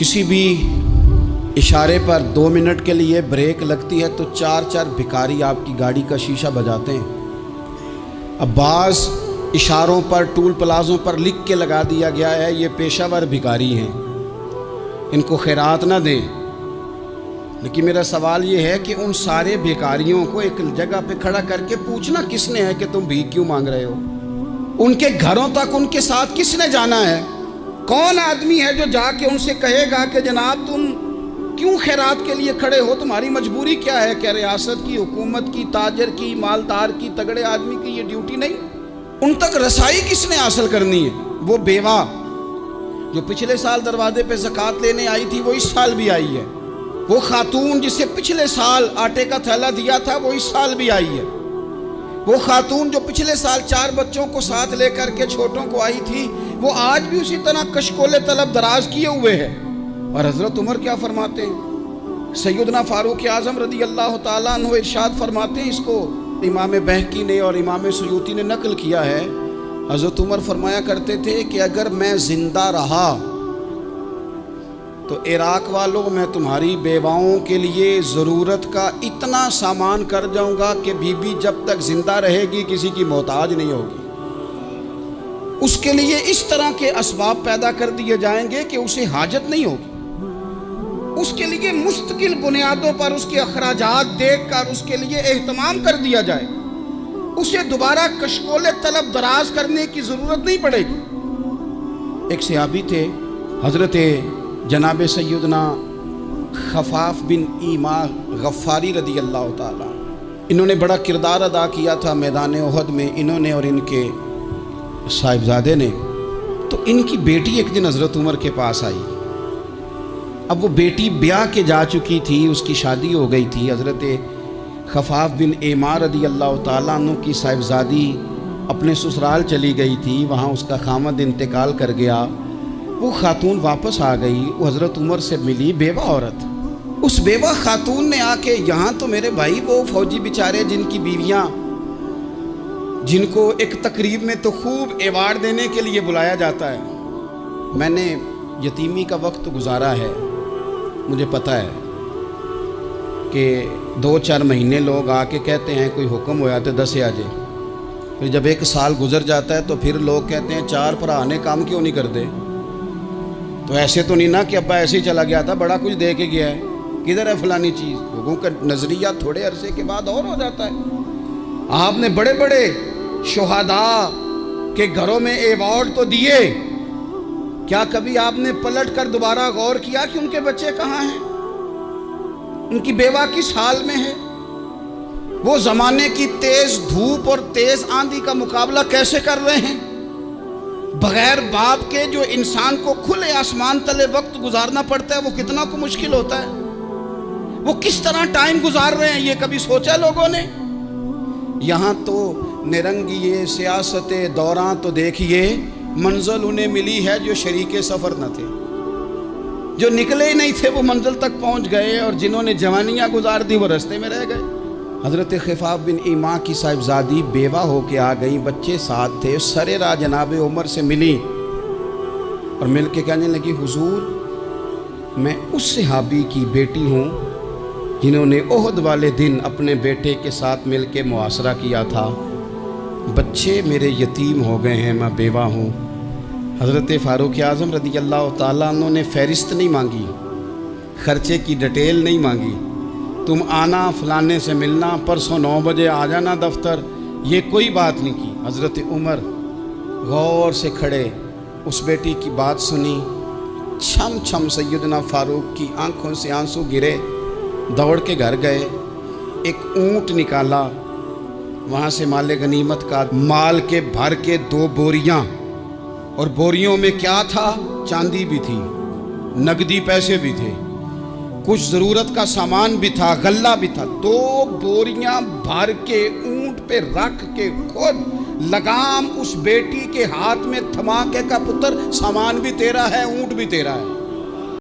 किसी भी इशारे पर 2 मिनट के लिए ब्रेक लगती है तो 4 भिखारी आपकी गाड़ी का शीशा बजाते हैं। अब बाज़ इशारों पर, टूल प्लाज़ों पर लिख के लगा दिया गया है ये पेशावर भिखारी हैं, इनको खैरात ना दें। लेकिन मेरा सवाल ये है कि उन सारे भिखारियों को एक जगह पे खड़ा करके पूछना किसने है कि तुम भीख क्यों मांग रहे हो? उनके घरों तक उनके साथ किसने जाना है? कौन आदमी है जो जाके उनसे कहेगा कि जनाब तुम क्यों खैरात के लिए खड़े हो, तुम्हारी मजबूरी क्या है? क्या रियासत की, हुकूमत की, ताजर की, मालदार की, तगड़े आदमी की ये ड्यूटी नहीं? उन तक रसाई किसने हासिल करनी है? वो बेवा जो पिछले साल दरवाजे पे ज़कात लेने आई थी वो इस साल भी आई है। वो खातून जिसे पिछले साल आटे का थैला दिया था वो इस साल भी आई है। वो खातून जो पिछले साल 4 बच्चों को साथ लेकर के छोटों को आई थी वो आज भी उसी तरह कशकोले तलब दराज किए हुए है। और हज़रत उमर क्या फरमाते हैं? सैयदना फारूक आज़म रज़ी अल्लाह ताला अन्हु इरशाद फरमाते हैं, इसको इमाम बहकी ने और इमाम सुयूती ने नकल किया है। हज़रत उमर फरमाया करते थे कि अगर मैं ज़िंदा रहा तो इराक वालों मैं तुम्हारी बेवाओं के लिए ज़रूरत का इतना सामान कर जाऊंगा कि बीबी जब तक ज़िंदा रहेगी किसी की मोहताज नहीं होगी। उसके लिए इस तरह के असबाब पैदा कर दिए जाएंगे कि उसे हाजत नहीं होगी। उसके लिए मुस्तकिल बुनियादों पर उसके अखराजात देख कर उसके लिए एहतमाम कर दिया जाए। उसे दोबारा कशकोले तलब दराज करने की ज़रूरत नहीं पड़ेगी। एक सहाबी थे हज़रत जनाब सैयदना खफाफ बिन ईमा गफ़ारी रदी अल्लाह ताला। इन्होंने बड़ा किरदार अदा किया था मैदान उहद में, इन्होंने और इनके साहिबजादे ने। तो इनकी बेटी एक दिन हज़रत उमर के पास आई। अब वो बेटी ब्याह के जा चुकी थी, उसकी शादी हो गई थी। हज़रत खफाफ बिन ईमा रदी अल्लाह ताला अन्हु की साहिबजादी अपने ससुराल चली गई थी, वहाँ उसका खामद इंतकाल कर गया। वो खातून वापस आ गई, वो हज़रत उमर से मिली, बेवा औरत। उस बेवा खातून ने आके, यहाँ तो मेरे भाई वो फौजी बेचारे जिनकी बीवियाँ, जिनको एक तकरीब में तो खूब एवार्ड देने के लिए बुलाया जाता है। मैंने यतीमी का वक्त गुजारा है, मुझे पता है कि 2-4 महीने लोग आके कहते हैं कोई हुक्म होया तो 10 आ जाए। फिर जब 1 साल गुजर जाता है तो फिर लोग कहते हैं 4 भरा ने काम क्यों नहीं करते। तो ऐसे तो नहीं ना कि अब्बा ऐसे ही चला गया था, बड़ा कुछ दे के गया है, किधर है फलानी चीज़। लोगों का नज़रिया थोड़े अरसे के बाद और हो जाता है। आपने बड़े बड़े शुहदा के घरों में एवार्ड तो दिए, क्या कभी आपने पलट कर दोबारा गौर किया कि उनके बच्चे कहाँ हैं, उनकी बेवा किस हाल में है? वो ज़माने की तेज़ धूप और तेज़ आंधी का मुकाबला कैसे कर रहे हैं? बगैर बाप के जो इंसान को खुले आसमान तले वक्त गुजारना पड़ता है वो कितना को मुश्किल होता है। वो किस तरह टाइम गुजार रहे हैं ये कभी सोचा लोगों ने? यहाँ तो निरंगी सियासत दौरान तो देखिए मंजिल उन्हें मिली है जो शरीके सफ़र न थे, जो निकले ही नहीं थे वो मंजिल तक पहुँच गए, और जिन्होंने जवानियाँ गुजार दी वो रास्ते में रह गए। हज़रत खफाफ बिन ईमा की साहिबजादी बेवा होके आ गई, बच्चे साथ थे। सरेरा जनाब उमर से मिली और मिल के कहने लगी, हुजूर मैं उस सहाबी की बेटी हूँ जिन्होंने ओहद वाले दिन अपने बेटे के साथ मिल के मुआसरा किया था। बच्चे मेरे यतीम हो गए हैं, मैं बेवा हूँ। हज़रत फारूक आज़म रज़ी अल्लाह ताला अन्हु ने फ़हरिस्त नहीं मांगी, ख़र्चे की डिटेल नहीं मांगी, तुम आना फलाने से मिलना, परसों 9 बजे आ जाना दफ्तर, ये कोई बात नहीं की। हज़रत उमर गौर से खड़े उस बेटी की बात सुनी। छम छम सैयदना फारूक की आंखों से आंसू गिरे, दौड़ के घर गए, एक ऊँट निकाला, वहाँ से माले गनीमत का माल के भर के 2 बोरियाँ, और बोरियों में क्या था? चांदी भी थी, नकदी पैसे भी थे, कुछ ज़रूरत का सामान भी था, गल्ला भी था। 2 बोरियां भर के ऊंट पे रख के खुद लगाम उस बेटी के हाथ में थमा के का पुत्र सामान भी तेरा है, ऊंट भी तेरा है।